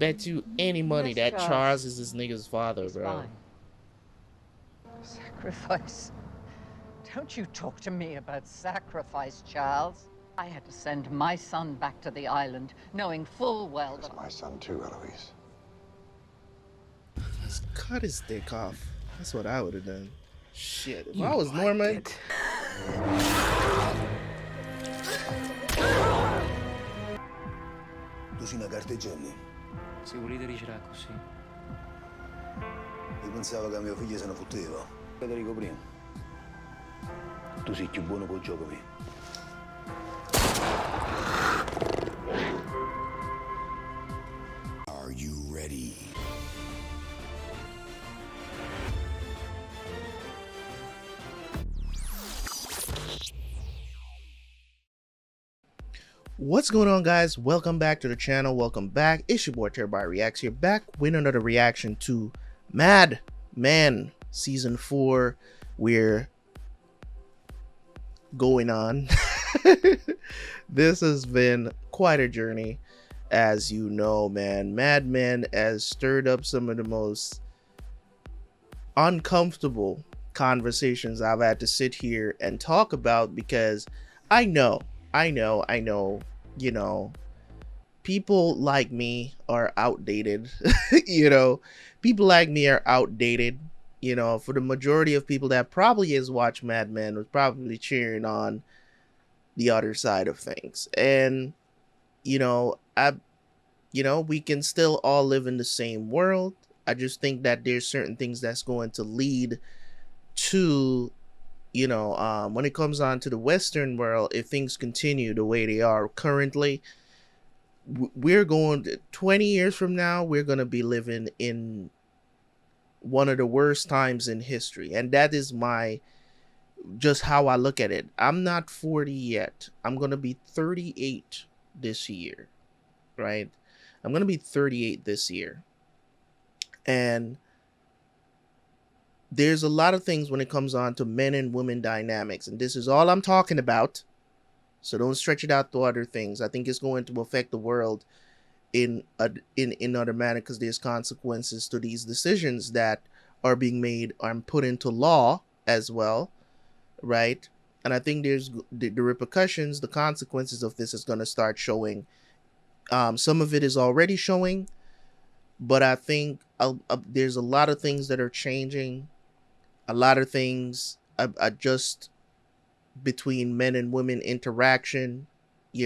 bet you any money Yes, that Charles. Charles is this nigga's father, He's bro. fine. Sacrifice? Don't you talk to me about sacrifice, Charles. I had to send my son back to the island, knowing full well that... That's my son too, Eloise. Just cut his dick off. That's what I would have done. Shit, if You I was know I Norman, did. Tu sei una carteggiani? Se volete ricerà così. Io pensavo che mio figlio se ne fotteva. Federico prima. Tu sei più buono col gioco mio. Are you ready? what's going on, guys? Welcome back to the channel. Welcome back. It's your boy Terabyt Reacts here, back with another reaction to Mad Men Season 4. We're going on. This has been quite a journey, as you know, man. Mad Men has stirred up some of the most uncomfortable conversations I've had to sit here and talk about, because I know, you know, people like me are outdated. People like me are outdated. For the majority of people that probably has watched Mad Men was probably cheering on the other side of things. And, we can still all live in the same world. I just think that there's certain things that's going to lead to, when it comes on to the Western world, if things continue the way they are currently, we're going to, 20 years from now, we're going to be living in one of the worst times in history. And that is just how I look at it. I'm not 40 yet. I'm going to be 38 this year, right? I'm going to be 38 this year. And there's a lot of things when it comes on to men and women dynamics, and this is all I'm talking about, so don't stretch it out to other things. I think it's going to affect the world in other manner, because there's consequences to these decisions that are being made and put into law as well, right? And I think there's the repercussions, the consequences of this is going to start showing. Some of it is already showing, but I think there's a lot of things that are changing. A lot of things are just between men and women interaction,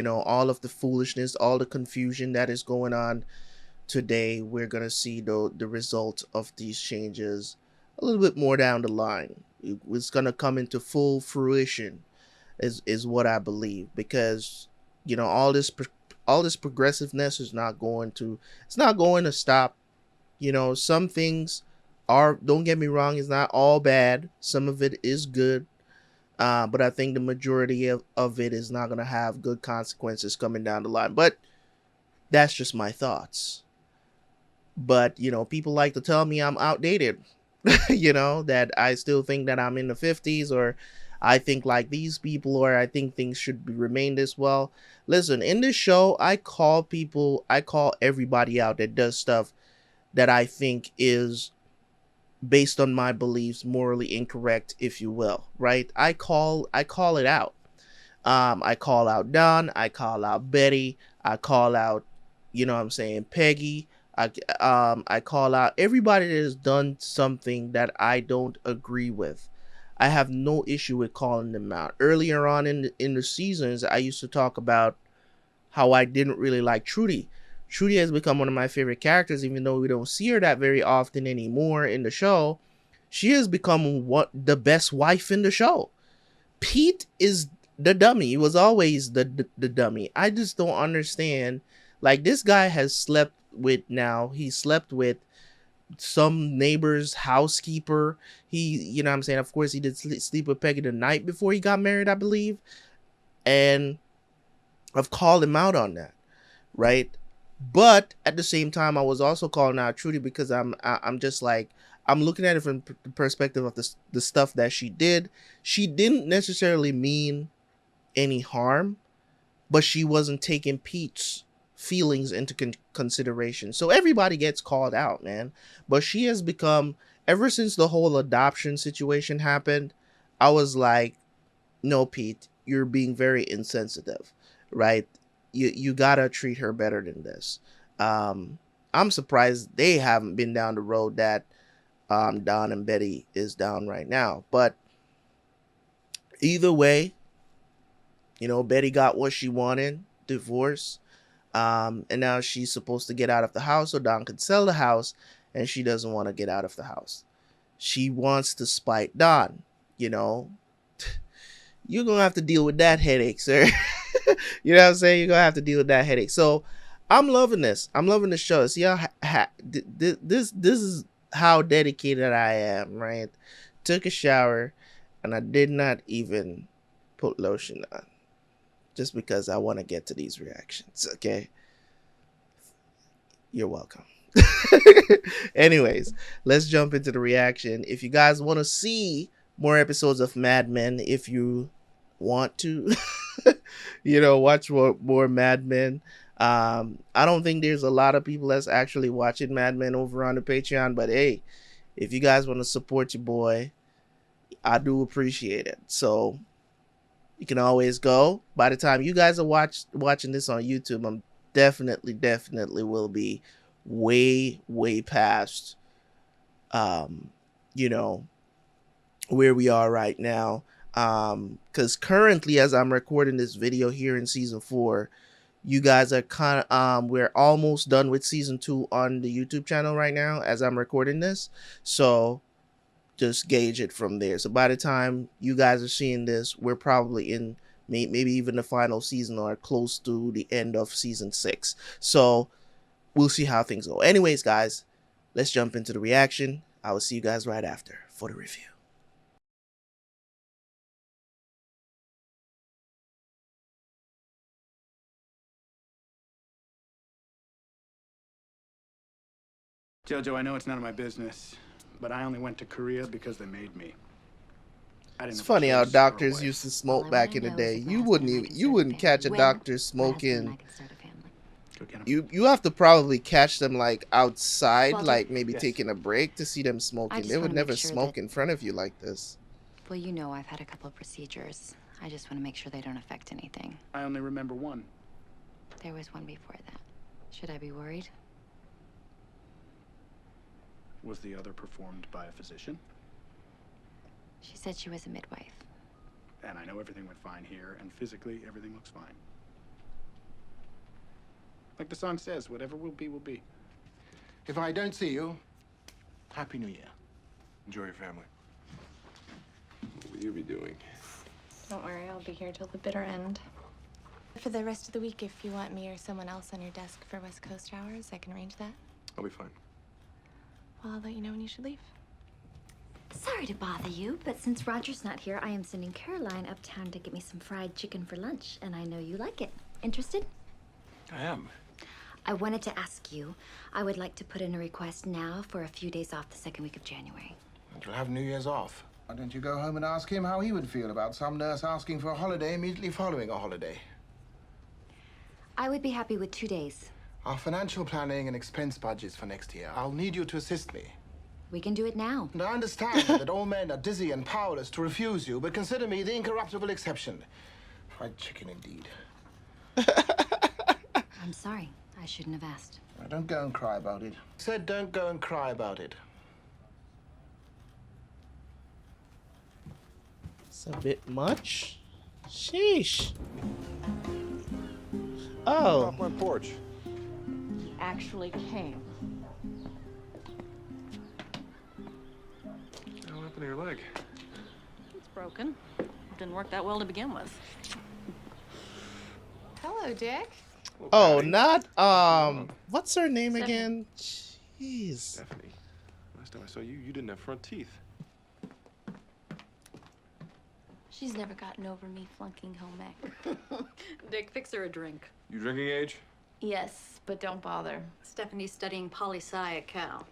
all of the foolishness, all the confusion that is going on today. We're going to see the result of these changes a little bit more down the line. It's going to come into full fruition is what I believe, because, all this progressiveness is not going to stop. Some things are, don't get me wrong, it's not all bad. Some of it is good. But I think the majority of it is not going to have good consequences coming down the line. But that's just my thoughts. But, people like to tell me I'm outdated, that I still think that I'm in the 50s, or I think like these people, or I think things should remain this well. Listen, in this show, I call everybody out that does stuff that I think is based on my beliefs morally incorrect, if you will, right? I call it out. I call out Don, I call out Betty, I call out, Peggy. I call out everybody that has done something that I don't agree with. I have no issue with calling them out. Earlier on in the seasons, I used to talk about how I didn't really like Trudy. Trudy has become one of my favorite characters, even though we don't see her that very often anymore in the show. She has become the best wife in the show. Pete is the dummy. He was always the dummy. I just don't understand. Like, this guy has slept with some neighbor's housekeeper. He, of course, he did sleep with Peggy the night before he got married, I believe. And I've called him out on that, right? But at the same time, I was also calling out Trudy, because I'm just like, I'm looking at it from the perspective of the stuff that she did. She didn't necessarily mean any harm, but she wasn't taking Pete's feelings into consideration. So everybody gets called out, man. But she has become, ever since the whole adoption situation happened, I was like, no, Pete, you're being very insensitive, right? You gotta treat her better than this. I'm surprised they haven't been down the road that Don and Betty is down right now. But either way, Betty got what she wanted, divorce. And now she's supposed to get out of the house so Don can sell the house, and she doesn't want to get out of the house. She wants to spite Don, You're going to have to deal with that headache, sir. You know what I'm saying? You're going to have to deal with that headache. So I'm loving this. I'm loving the show. See how this is how dedicated I am, right? Took a shower, and I did not even put lotion on. Just because I want to get to these reactions, okay? You're welcome. Anyways, let's jump into the reaction. If you guys want to see more episodes of Mad Men, if you want to, watch more Mad Men. I don't think there's a lot of people that's actually watching Mad Men over on the Patreon, but hey, if you guys want to support your boy, I do appreciate it. So you can always go. By the time you guys are watching this on YouTube, I'm definitely will be way past where we are right now. Because currently, as I'm recording this video here in season 4, you guys are kind of we're almost done with season 2 on the YouTube channel right now as I'm recording this. So just gauge it from there. So by the time you guys are seeing this, we're probably in maybe even the final season or close to the end of season 6. So we'll see how things go. Anyways, guys, let's jump into the reaction. I will see you guys right after for the review. Jojo, I know it's none of my business, but I only went to Korea because they made me. It's funny how doctors used to smoke back in the day. You wouldn't catch a doctor smoking. You have to probably catch them like outside, like maybe taking a break to see them smoking. They would never smoke in front of you like this. Well, I've had a couple of procedures. I just want to make sure they don't affect anything. I only remember one. There was one before that. Should I be worried? Was the other performed by a physician? She said she was a midwife. And I know everything went fine here, and physically everything looks fine. Like the song says, whatever will be, will be. If I don't see you, Happy New Year. Enjoy your family. What will you be doing? Don't worry, I'll be here till the bitter end. For the rest of the week, if you want me or someone else on your desk for West Coast hours, I can arrange that. I'll be fine. Well, I'll let you know when you should leave. Sorry to bother you, but since Roger's not here, I am sending Caroline uptown to get me some fried chicken for lunch, and I know you like it. Interested? I am. I wanted to ask you, I would like to put in a request now for a few days off the second week of January. You'll have New Year's off. Why don't you go home and ask him how he would feel about some nurse asking for a holiday immediately following a holiday? I would be happy with 2 days. Our financial planning and expense budgets for next year. I'll need you to assist me. We can do it now. And I understand that all men are dizzy and powerless to refuse you, but consider me the incorruptible exception. Fried chicken, indeed. I'm sorry. I shouldn't have asked. Now, don't go and cry about it. I said don't go and cry about it. It's a bit much. Sheesh. Oh. Off my porch. He actually came. What happened to your leg? It's broken. It didn't work that well to begin with. Hello, Dick. Oh, not what's her name again? Jeez. Stephanie. Last time I saw you, you didn't have front teeth. She's never gotten over me flunking home ec. Dick, fix her a drink. You drinking age? Yes, but don't bother. Stephanie's studying poli-sci at Cal.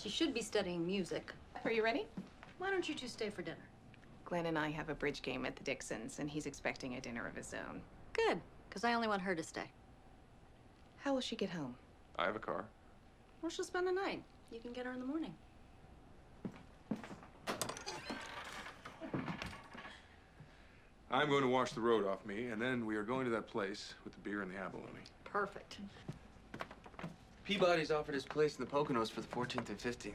She should be studying music. Are you ready? Why don't you two stay for dinner? Glenn and I have a bridge game at the Dixons, and he's expecting a dinner of his own. Good, because I only want her to stay. How will she get home? I have a car. Well, she'll spend the night. You can get her in the morning. I'm going to wash the road off me, and then we are going to that place with the beer and the abalone. Perfect. Peabody's offered his place in the Poconos for the 14th and 15th.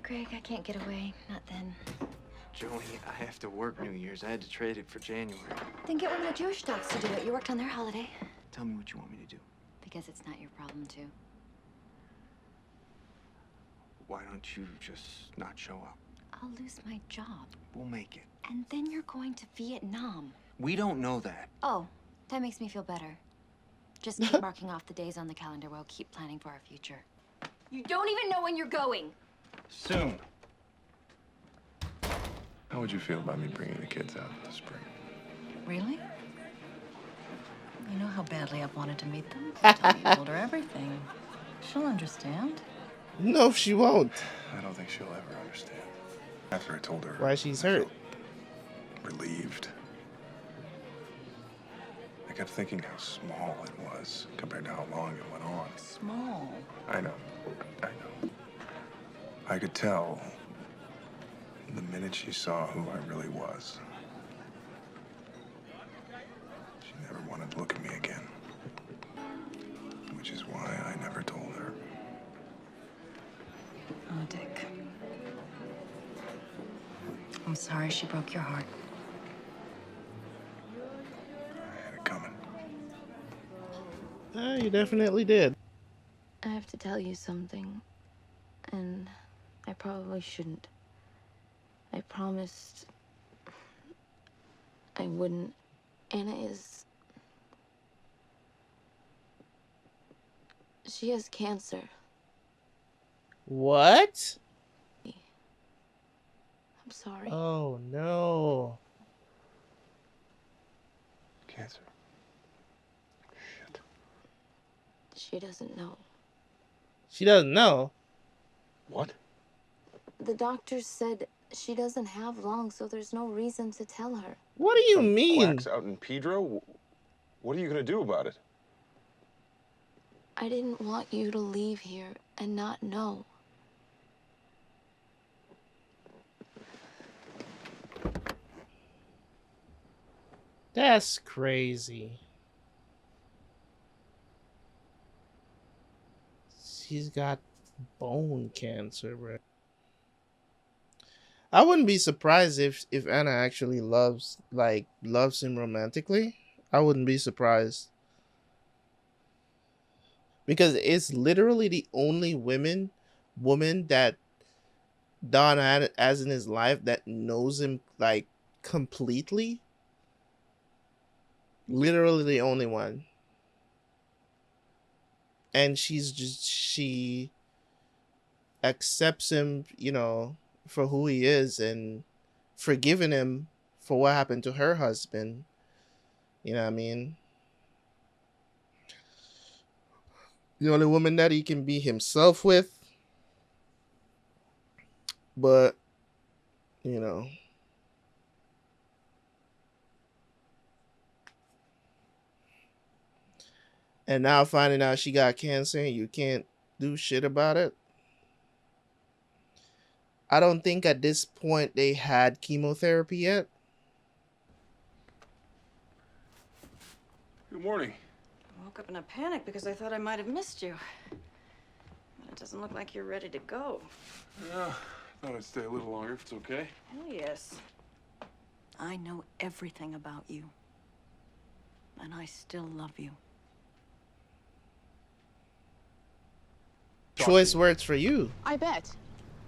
Greg, I can't get away. Not then. Joni, I have to work New Year's. I had to trade it for January. Then get one of the Jewish docs to do it. You worked on their holiday. Tell me what you want me to do. Because it's not your problem, too. Why don't you just not show up? I'll lose my job. We'll make it. And then you're going to Vietnam. We don't know that. Oh, that makes me feel better. Just keep marking off the days on the calendar. We'll keep planning for our future. You don't even know when you're going. Soon. How would you feel about me bringing the kids out in the spring? Really? You know how badly I've wanted to meet them? Tell me you told her everything. She'll understand. No, she won't. I don't think she'll ever understand. After I told her Why she's I hurt. felt relieved. I kept thinking how small it was compared to how long it went on. Small. I know. I could tell the minute she saw who I really was. She never wanted to look at me again. Which is why I never told her. Oh, Dick. I'm sorry she broke your heart. I had it coming. You definitely did. I have to tell you something, and I probably shouldn't. I promised I wouldn't. Anna is... She has cancer. What? I'm sorry. Oh, no. Cancer. Shit. She doesn't know. She doesn't know. What? The doctor said she doesn't have long, so there's no reason to tell her. What do you mean? Quacks out in Pedro? What are you gonna do about it? I didn't want you to leave here and not know. That's crazy. She's got bone cancer, bro. I wouldn't be surprised if Anna actually loves him romantically. I wouldn't be surprised. Because it's literally the only woman that Don has in his life that knows him like completely. Literally the only one. And she accepts him, you know, for who he is and forgiving him for what happened to her husband. You know what I mean? The only woman that he can be himself with. But, you know. And now finding out she got cancer and you can't do shit about it. I don't think at this point they had chemotherapy yet. Good morning. I woke up in a panic because I thought I might have missed you. But it doesn't look like you're ready to go. Yeah, thought I'd stay a little longer if it's okay. Hell yes. I know everything about you. And I still love you. Choice words for you. I bet.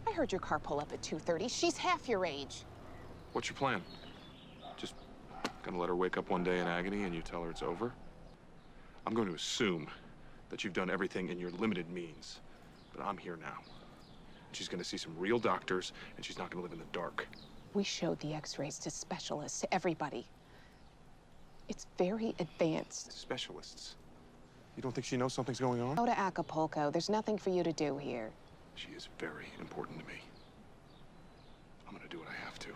I heard your car pull up at 2:30. She's half your age. What's your plan? Just gonna let her wake up one day in agony and you tell her it's over? I'm going to assume that you've done everything in your limited means. But I'm here now. She's gonna see some real doctors and she's not gonna live in the dark. We showed the x-rays to specialists, to everybody. It's very advanced. Specialists? You don't think she knows something's going on? Go to Acapulco. There's nothing for you to do here. She is very important to me. I'm gonna do what I have to.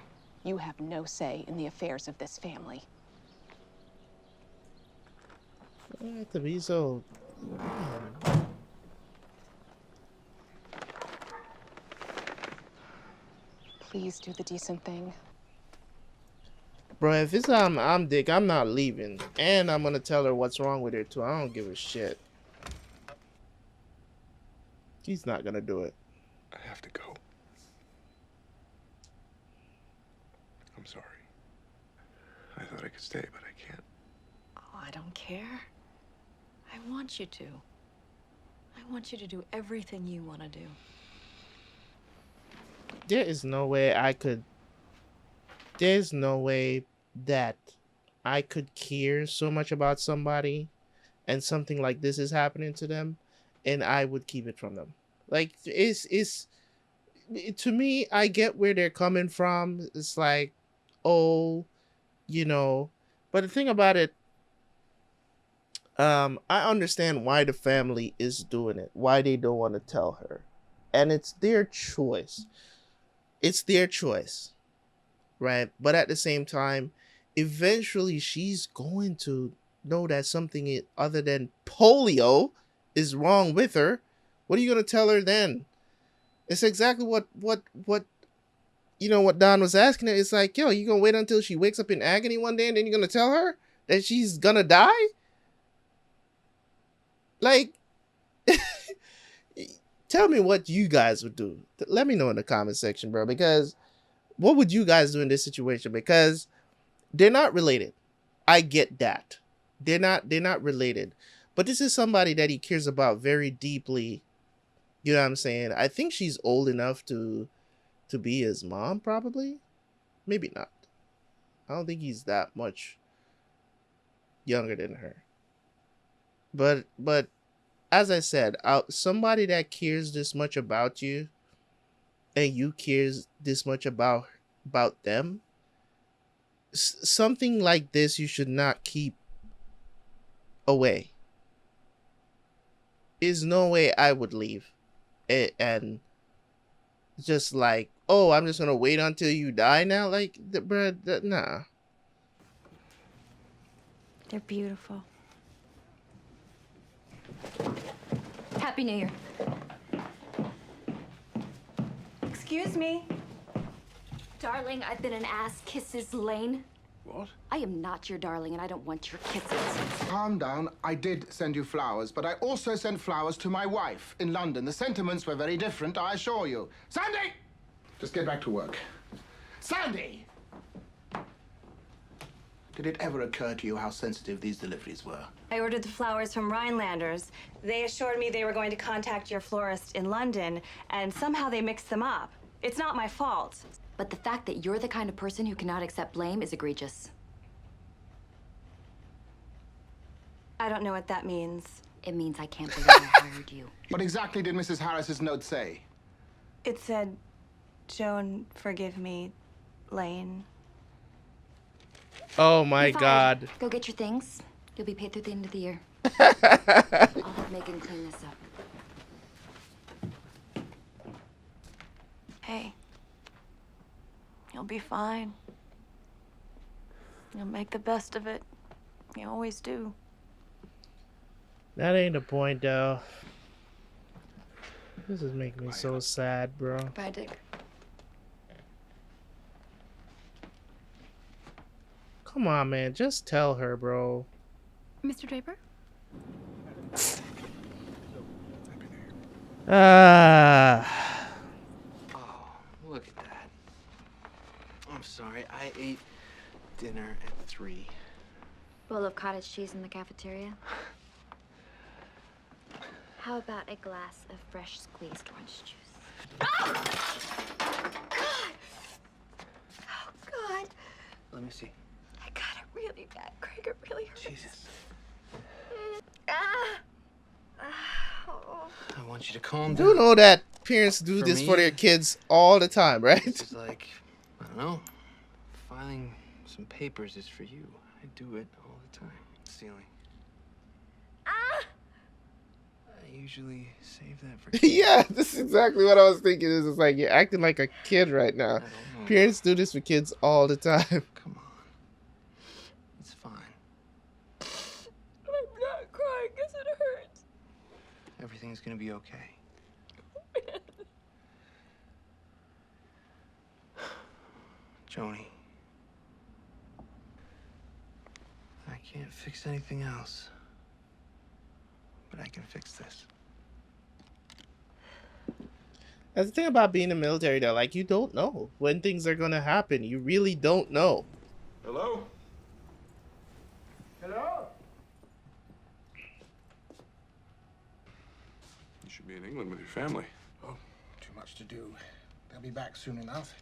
You have no say in the affairs of this family. You don't have to be so Please do the decent thing. Bro, if it's I'm Dick, I'm not leaving. And I'm gonna tell her what's wrong with her too. I don't give a shit. He's not gonna do it. I have to go. I'm sorry. I thought I could stay, but I can't. Oh, I don't care. I want you to. I want you to do everything you want to do. There is no way I could. There's no way that I could care so much about somebody and something like this is happening to them and I would keep it from them. Like, it's to me, I get where they're coming from. It's like, oh, you know, but the thing about it, I understand why the family is doing it, why they don't want to tell her, and it's their choice. It's their choice, right? But at the same time, eventually she's going to know that something other than polio is wrong with her. What are you going to tell her then? It's exactly what you know, what Don was asking her. It's like, yo, you going to wait until she wakes up in agony one day and then you're going to tell her that she's going to die? Like, tell me what you guys would do. Let me know in the comment section, bro, because what would you guys do in this situation? Because they're not related. I get that. They're not related. But this is somebody that he cares about very deeply. You know what I'm saying? I think she's old enough to be his mom, probably. Maybe not. I don't think he's that much younger than her. But as I said, somebody that cares this much about you and you cares this much about them, something like this you should not keep away. There's no way I would leave and just like, oh, I'm just gonna wait until you die now. Like, bruh, nah. They're beautiful. Happy New Year. Excuse me. Darling, I've been an ass kisses lane. What? I am not your darling, and I don't want your kisses. Calm down. I did send you flowers, but I also sent flowers to my wife in London. The sentiments were very different, I assure you. Sandy! Just get back to work. Sandy! Did it ever occur to you how sensitive these deliveries were? I ordered the flowers from Rhinelanders. They assured me they were going to contact your florist in London, and somehow they mixed them up. It's not my fault. But the fact that you're the kind of person who cannot accept blame is egregious. I don't know what that means. It means I can't believe I hired you. What exactly did Mrs. Harris's note say? It said, Joan, forgive me, Lane. Oh my You're fired. God. Go get your things. You'll be paid through the end of the year. I'll have Megan clean this up. Hey, you'll be fine. You'll make the best of it. You always do. That ain't the point, though. This is making me so sad, bro. Bye, Dick. Come on, man. Just tell her, bro. Mr. Draper? Ah. Oh, look at that. I'm sorry. I ate dinner at 3. Bowl of cottage cheese in the cafeteria. How about a glass of fresh squeezed orange juice? Oh! Oh, God. Let me see. I got it really bad, Craig. It really hurts. Jesus. Ah. Oh. I want you to calm Do down. know that parents do For this me, for their kids all the time, right? It's like, I don't know, filing some papers is for you. I do it all the time. Stealing. Ah. I usually save that for Yeah, this is exactly what I was thinking. Is it's like you're acting like a kid right now. Parents do this for kids all the time. Come on. It's fine. I'm not crying because it hurts. everything's gonna be okay. Joni, I can't fix anything else, but I can fix this. That's the thing about being in the military, though. Like, you don't know when things are gonna happen. You really don't know. Hello? Hello? You should be in England with your family. Oh, too much to do. They'll be back soon enough.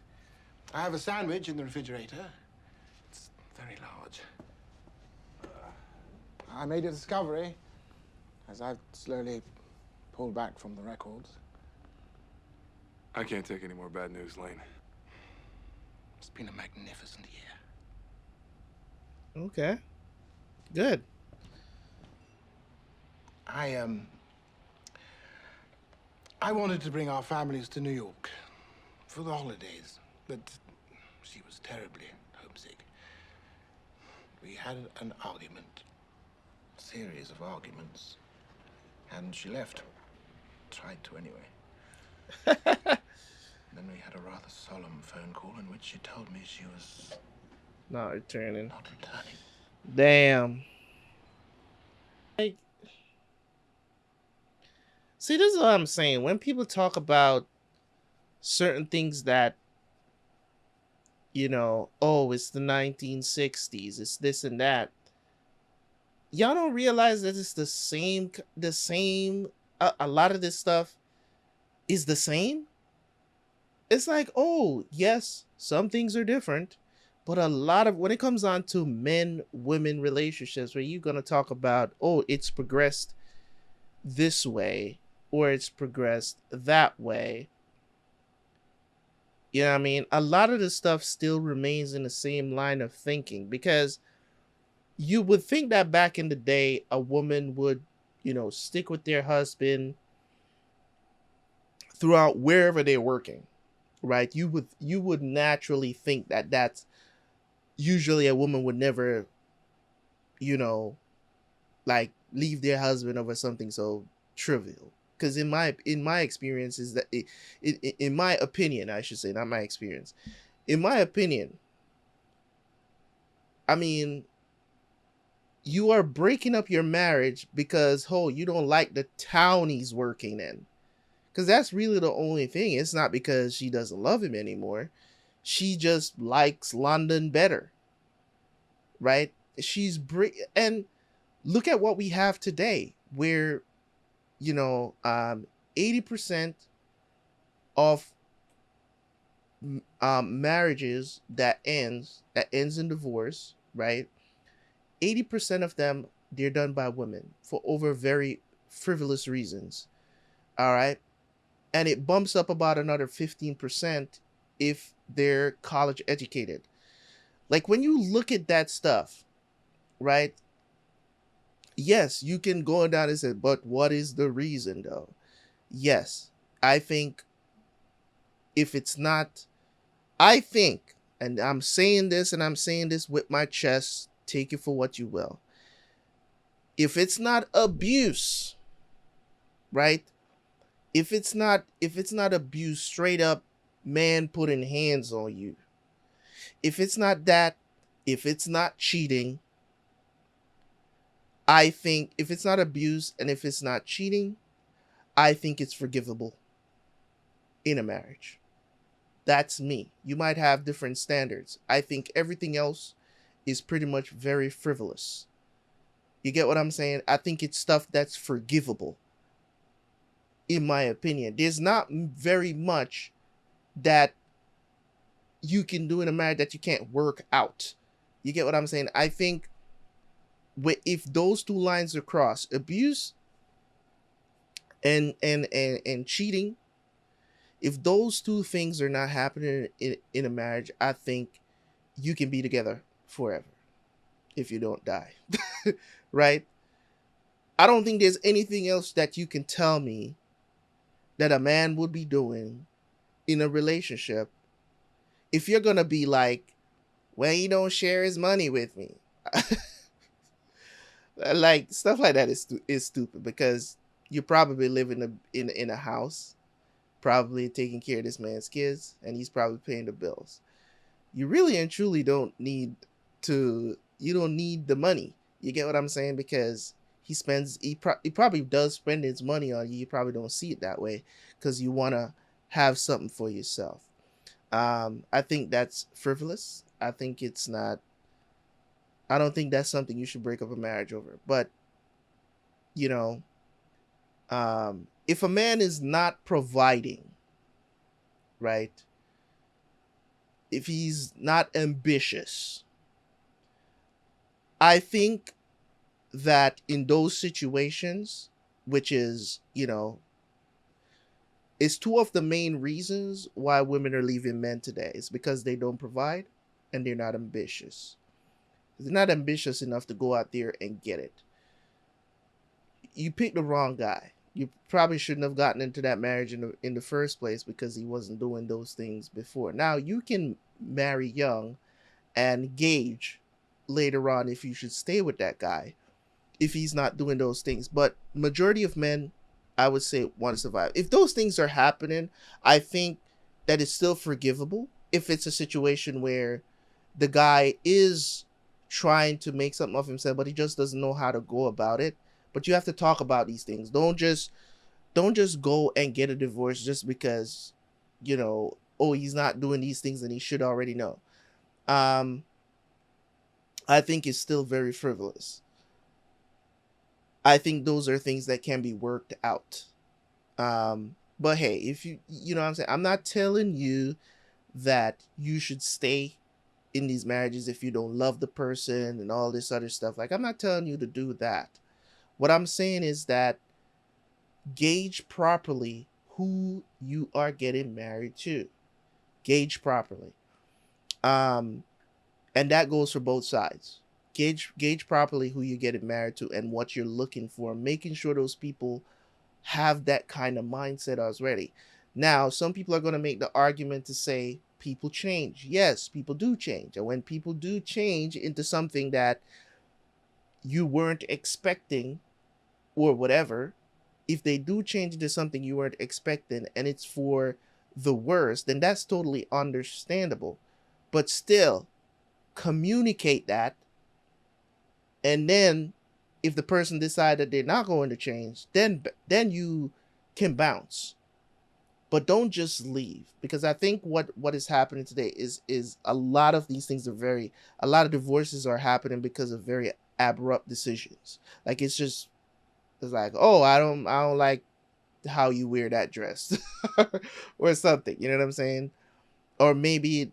I have a sandwich in the refrigerator. It's very large. I made a discovery as I've slowly pulled back from the records. I can't take any more bad news, Lane. It's been a magnificent year. Okay. Good. I wanted to bring our families to New York for the holidays, but she was terribly homesick. We had an argument, a series of arguments, and she left. Tried to anyway. Then we had a rather solemn phone call in which she told me she was Not returning. not returning. Damn. Like, see, this is what I'm saying. When people talk about certain things that, you know, oh, it's the 1960s, it's this and that. Y'all don't realize that it's the same. A lot of this stuff is the same. It's like, oh, yes, some things are different, but a lot of, when it comes on to men-women relationships, where you're going to talk about, oh, it's progressed this way, or it's progressed that way. You know what I mean? A lot of the stuff still remains in the same line of thinking, because you would think that back in the day, a woman would, you know, stick with their husband throughout wherever they're working, right? You would naturally think that that's usually a woman would never, you know, like leave their husband over something so trivial. Because in my experience is that in my opinion, I should say, not my experience, in my opinion, I mean, you are breaking up your marriage because, oh, you don't like the town he's working in. Because that's really the only thing. It's not because she doesn't love him anymore. She just likes London better. Right? And look at what we have today, where, you know, 80% of marriages that ends in divorce, right? 80% of them, they're done by women for over very frivolous reasons. All right. And it bumps up about another 15% if they're college educated. Like, when you look at that stuff, right? Yes, you can go down and say, but what is the reason though? Yes, I think if it's not, I think, and I'm saying this with my chest, take it for what you will. If it's not abuse, right? If it's not abuse, straight up man putting hands on you. If it's not that, if it's not cheating, I think if it's not abuse and if it's not cheating, I think it's forgivable in a marriage. That's me. You might have different standards. I think everything else is pretty much very frivolous. You get what I'm saying? I think it's stuff that's forgivable, in my opinion. There's not very much that you can do in a marriage that you can't work out. You get what I'm saying? I think if those two lines are crossed, abuse and cheating, if those two things are not happening in a marriage, I think you can be together forever if you don't die. Right? I don't think there's anything else that you can tell me that a man would be doing in a relationship if you're gonna be like, well, he don't share his money with me. Like, stuff like that is stupid, because you probably live in a house, probably taking care of this man's kids, and he's probably paying the bills. You really and truly don't need you don't need the money. You get what I'm saying? Because he probably does spend his money on you. You probably don't see it that way because you want to have something for yourself. I think that's frivolous. I think it's not. I don't think that's something you should break up a marriage over. But you know, if a man is not providing, right? If he's not ambitious, I think that in those situations, which is, is two of the main reasons why women are leaving men today. It's because they don't provide and they're not ambitious. They're not ambitious enough to go out there and get it. You picked the wrong guy. You probably shouldn't have gotten into that marriage in the first place because he wasn't doing those things before. Now, you can marry young and gauge later on if you should stay with that guy if he's not doing those things. But majority of men, I would say, want to survive. If those things are happening, I think that it's still forgivable if it's a situation where the guy is trying to make something of himself, but he just doesn't know how to go about it. But you have to talk about these things. Don't just go and get a divorce just because, oh, he's not doing these things and he should already know. I think it's still very frivolous. I think those are things that can be worked out. But hey, if you know what I'm saying, I'm not telling you that you should stay in these marriages if you don't love the person and all this other stuff. Like, I'm not telling you to do that. What I'm saying is that gauge properly who you are getting married to. Gauge properly. And that goes for both sides. Gauge properly who you're getting married to and what you're looking for, making sure those people have that kind of mindset already. Now, some people are going to make the argument to say people change. Yes, people do change. And when people do change into something that you weren't expecting or whatever, if they do change into something you weren't expecting and it's for the worst, then that's totally understandable. But still, communicate that. And then if the person decides that they're not going to change, then you can bounce. But don't just leave, because I think what is happening today is a lot of these things a lot of divorces are happening because of very abrupt decisions. Like it's like, oh, I don't like how you wear that dress or something, you know what I'm saying? Or maybe,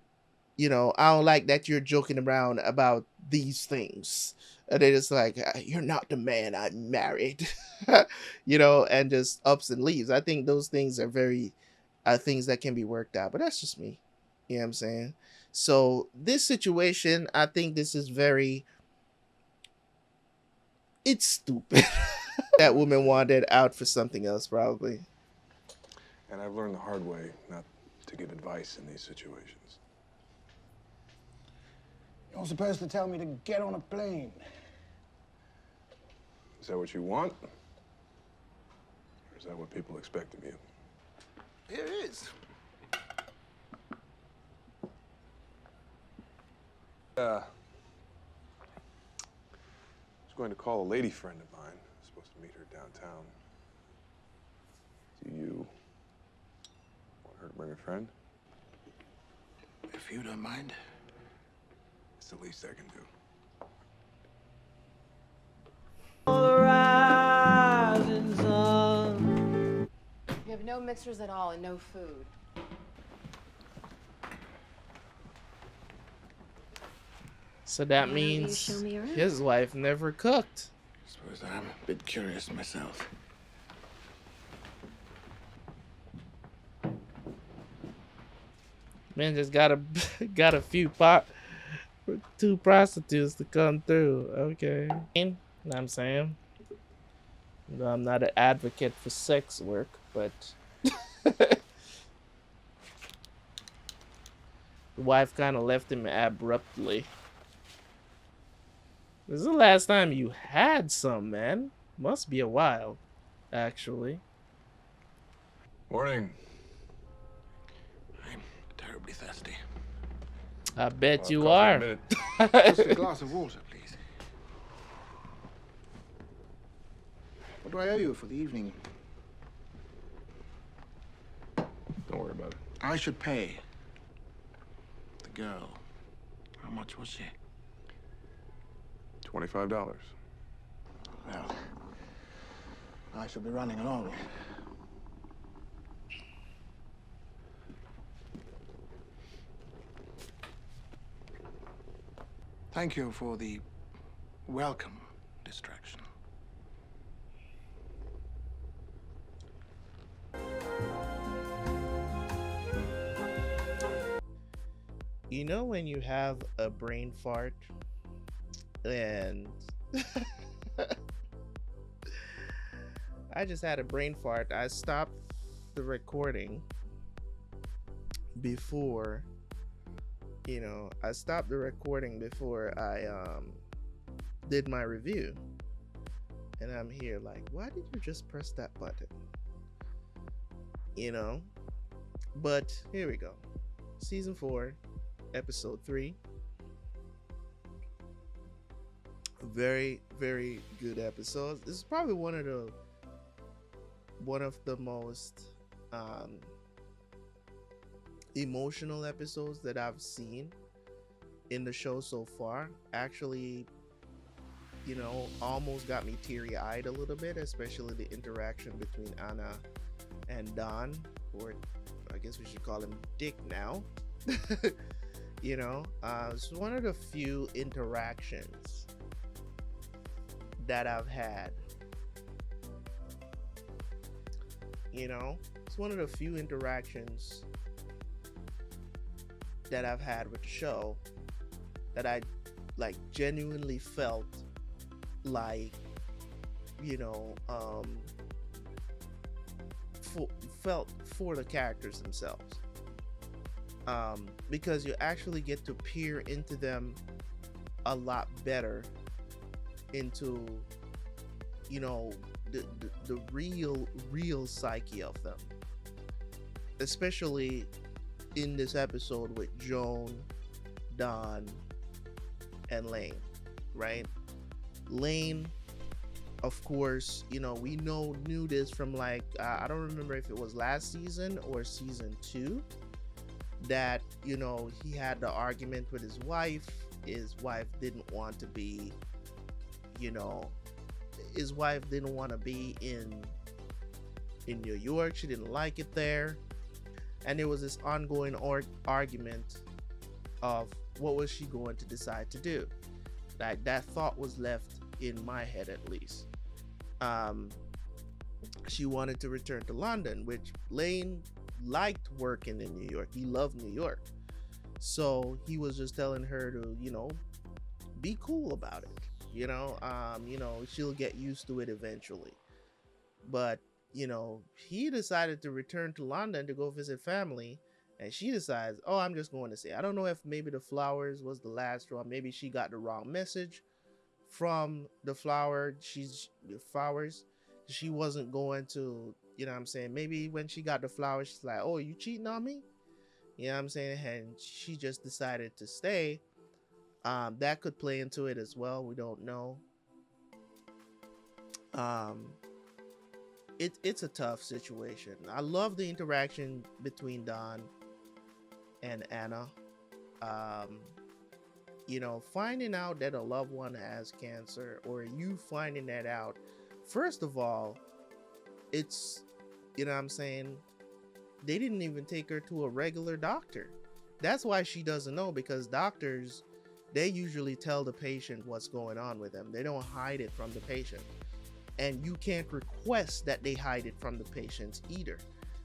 I don't like that you're joking around about these things. And they're just like, you're not the man I married, and just ups and leaves. I think those things are very things that can be worked out, but that's just me. You know what I'm saying? So this situation, I think this is it's stupid. That woman wanted out for something else, probably. And I've learned the hard way not to give advice in these situations. You're supposed to tell me to get on a plane. Is that what you want? Or is that what people expect of you? It is. I was going to call a lady friend of mine. I was supposed to meet her downtown. Do you want her to bring a friend? If you don't mind. It's the least I can do. You have no mixers at all and no food. So that means his wife never cooked. I suppose I'm a bit curious myself. Man just got a few two prostitutes to come through. Okay. You know what I'm saying? I'm not an advocate for sex work, but the wife kind of left him abruptly. This is the last time you had some, man. Must be a while. actually. Morning. I'm terribly thirsty. I bet you Coffee in a are. minute. Just a glass of water, please. What do I owe you for the evening? Don't worry about it. I should pay. The girl. How much was she? $25. Well, I shall be running along. Thank you for the welcome distraction. You know when you have a brain fart and I just had a brain fart. I stopped the recording before, I stopped the recording before I did my review. And I'm here like, why did you just press that button? But here we go. Season 4, episode 3. Very, very good episodes. This is probably one of the most emotional episodes that I've seen in the show so far. Actually, almost got me teary-eyed a little bit, especially the interaction between Anna and Don, or I guess we should call him Dick now. It's one of the few interactions that I've had. It's one of the few interactions that I've had with the show that I genuinely felt like, felt for the characters themselves. Because you actually get to peer into them a lot better, into the real psyche of them, especially in this episode with Joan, Don, and Lane, right? Lane, of course, we knew this from I don't remember if it was last season or season 2, that he had the argument with his wife. His wife didn't want to be in New York. She didn't like it there, and there was this ongoing argument of what was she going to decide to do. That thought was left in my head, at least. She wanted to return to London, which Lane liked working in New York. He loved New York. So he was just telling her to, be cool about it. She'll get used to it eventually. But, he decided to return to London to go visit family. And she decides, oh, I'm just going to say, I don't know if maybe the flowers was the last straw. Maybe she got the wrong message from the flowers. She wasn't going to, maybe when she got the flowers, she's like, oh, you cheating on me? And she just decided to stay. That could play into it as well. We don't know. It's a tough situation. I love the interaction between Don and Anna. Finding out that a loved one has cancer, or you finding that out, first of all, it's, they didn't even take her to a regular doctor. That's why she doesn't know, because doctors, they usually tell the patient what's going on with them. They don't hide it from the patient. And you can't request that they hide it from the patients either,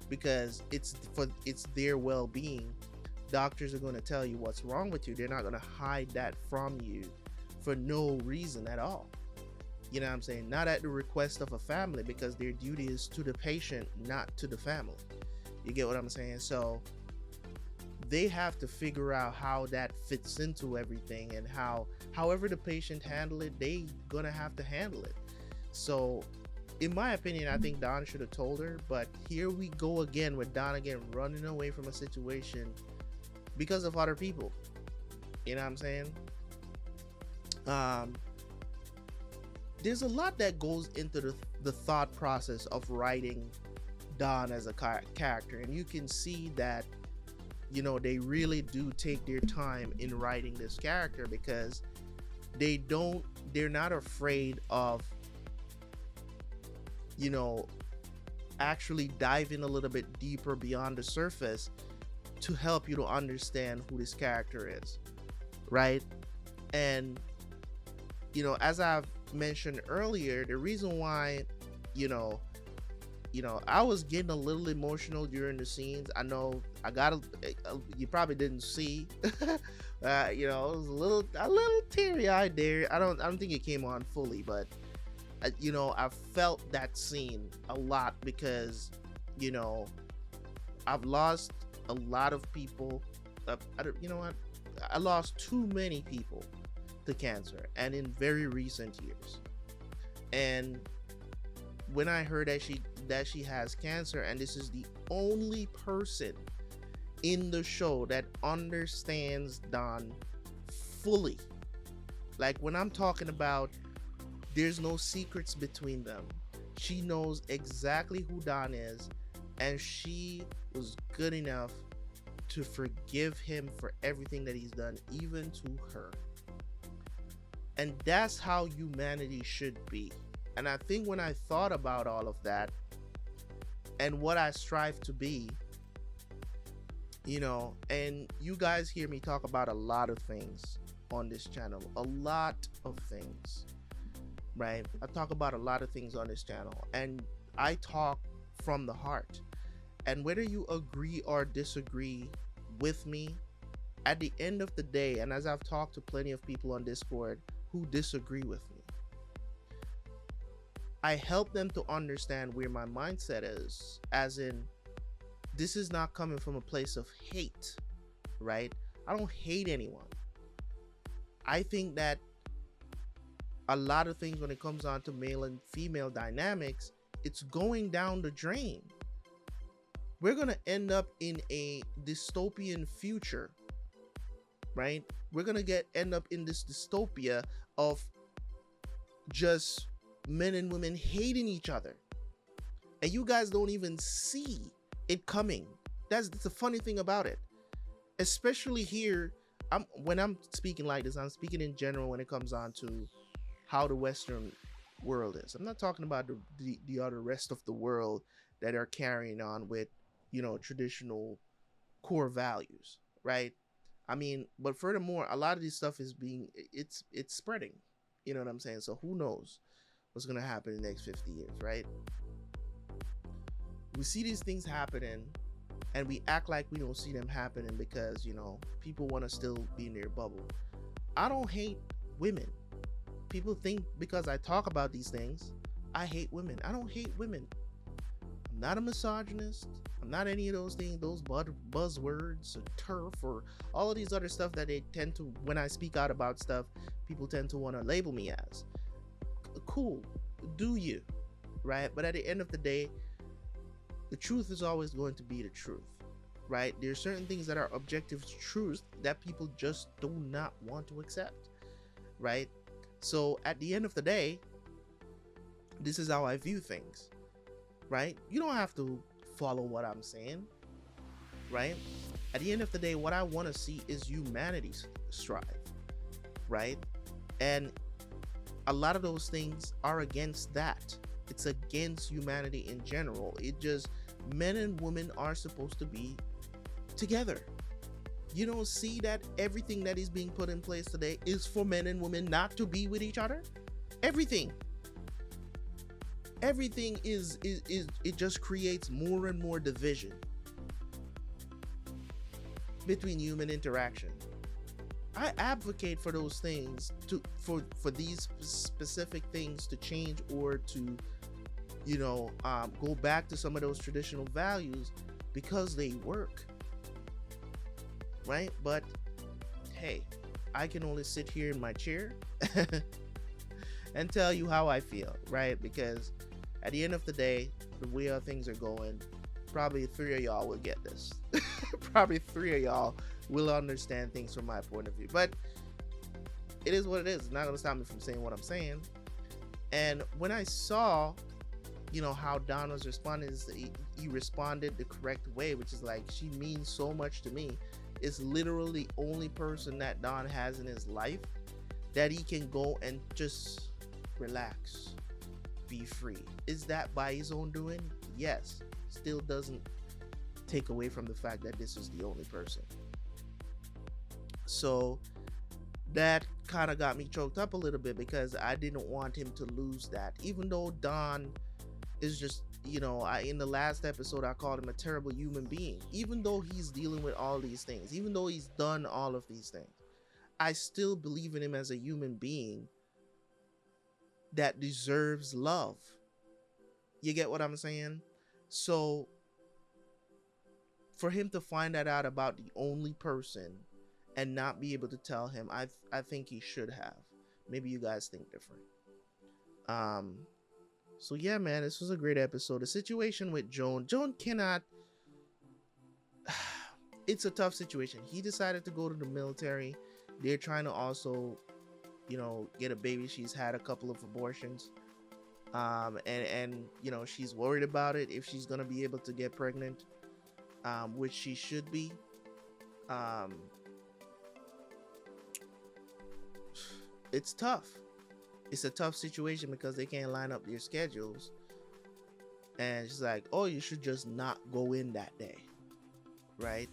because it's their well-being. Doctors are going to tell you what's wrong with you. They're not going to hide that from you for no reason at all. Not at the request of a family, because their duty is to the patient, not to the family. You get what I'm saying? So they have to figure out how that fits into everything, and however the patient handle it, they gonna have to handle it. So in my opinion, I think Don should have told her, but here we go again with Don again running away from a situation because of other people. You know what I'm saying? There's a lot that goes into the thought process of writing Don as a character, and you can see that, you know, they really do take their time in writing this character, because they're not afraid of, you know, actually diving a little bit deeper beyond the surface to help you to understand who this character is, right? And, you know, as I've mentioned earlier, the reason why, you know, I was getting a little emotional during the scenes. I know you probably didn't see, you know, it was a little teary-eyed there. I don't think it came on fully, but you know, I felt that scene a lot because, you know, I've lost a lot of people. You know what? I lost too many people to cancer, and in very recent years. And when I heard that she has cancer, and this is the only person in the show that understands Don fully, like when I'm talking about there's no secrets between them, she knows exactly who Don is, and she was good enough to forgive him for everything that he's done, even to her. And that's how humanity should be. And I think when I thought about all of that and what I strive to be, you know, and you guys hear me talk about a lot of things on this channel, a lot of things, right? I talk about a lot of things on this channel, and I talk from the heart. And whether you agree or disagree with me, at the end of the day, and as I've talked to plenty of people on Discord who disagree with me, I help them to understand where my mindset is, as in, this is not coming from a place of hate, right? I don't hate anyone. I think that a lot of things when it comes on to male and female dynamics, it's going down the drain. We're going to end up in a dystopian future, right? We're going to end up in this dystopia of just men and women hating each other. And you guys don't even see it coming. That's the funny thing about it. Especially here, when I'm speaking like this, I'm speaking in general when it comes on to how the Western world is. I'm not talking about the other rest of the world that are carrying on with, you know, traditional core values, right? I mean, but furthermore, a lot of this stuff is it's spreading. You know what I'm saying? So who knows what's going to happen in the next 50 years, right? We see these things happening and we act like we don't see them happening because, you know, people want to still be in their bubble. I don't hate women. People think because I talk about these things, I hate women. I don't hate women. I'm not a misogynist. I'm not any of those things, those buzzwords, or turf, or all of these other stuff that they tend to, when I speak out about stuff, people tend to want to label me as. Cool, do you, right? But at the end of the day, the truth is always going to be the truth, right? There are certain things that are objective truths that people just do not want to accept, right? So at the end of the day, this is how I view things, right? You don't have to follow what I'm saying, right? At the end of the day, what I want to see is humanity strive, right? And a lot of those things are against that. It's against humanity in general. It just, men and women are supposed to be together. You don't see that everything that is being put in place today is for men and women not to be with each other? Everything is it just creates more and more division between human interaction. I advocate for those things for these specific things to change, or to, you know, go back to some of those traditional values because they work, right? But hey, I can only sit here in my chair and tell you how I feel, right? Because At the end of the day, the way how things are going, probably 3 of y'all will get this. Probably 3 of y'all will understand things from my point of view. But it is what it is. It's not gonna stop me from saying what I'm saying. And when I saw, you know, how Don was responding, is he responded the correct way, which is like, she means so much to me. It's literally the only person that Don has in his life that he can go and just relax, be free. Is that by his own doing? Yes. Still doesn't take away from the fact that this is the only person. So that kind of got me choked up a little bit, because I didn't want him to lose that. Even though Don is just, you know, in the last episode I called him a terrible human being. Even though he's dealing with all these things, even though he's done all of these things, I still believe in him as a human being that deserves love. You get what I'm saying? So for him to find that out about the only person and not be able to tell him, I think he should have. Maybe you guys think different. So yeah, man, this was a great episode. The situation with Joan cannot, it's a tough situation. He decided to go to the military. They're trying to also, you know, get a baby. She's had a couple of abortions. And you know, she's worried about it, if she's gonna be able to get pregnant, which she should be. It's tough. It's a tough situation because they can't line up their schedules. And she's like, oh, you should just not go in that day, right?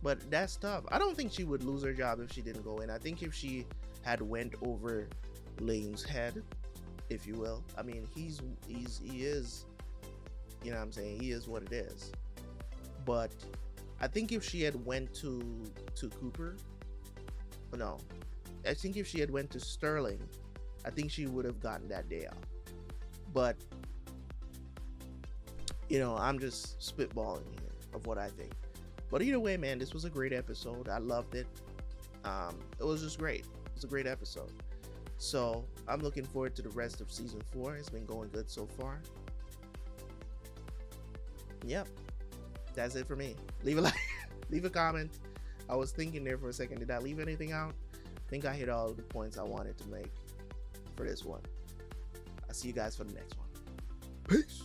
But that's tough. I don't think she would lose her job if she didn't go in. I think if she had went over Lane's head, if you will. I mean, he is, you know what I'm saying, he is what it is. But I think if she had went to Cooper, no, I think if she had went to Sterling, I think she would have gotten that day off. But, you know, I'm just spitballing here of what I think. But either way, man, this was a great episode. I loved it. It was just great. It was a great episode. So I'm looking forward to the rest of season 4. It's been going good so far. Yep, that's it for me. Leave a like, leave a comment. I was thinking there for a second, did I leave anything out? I think I hit all of the points I wanted to make for this one. I'll see you guys for the next one. Peace.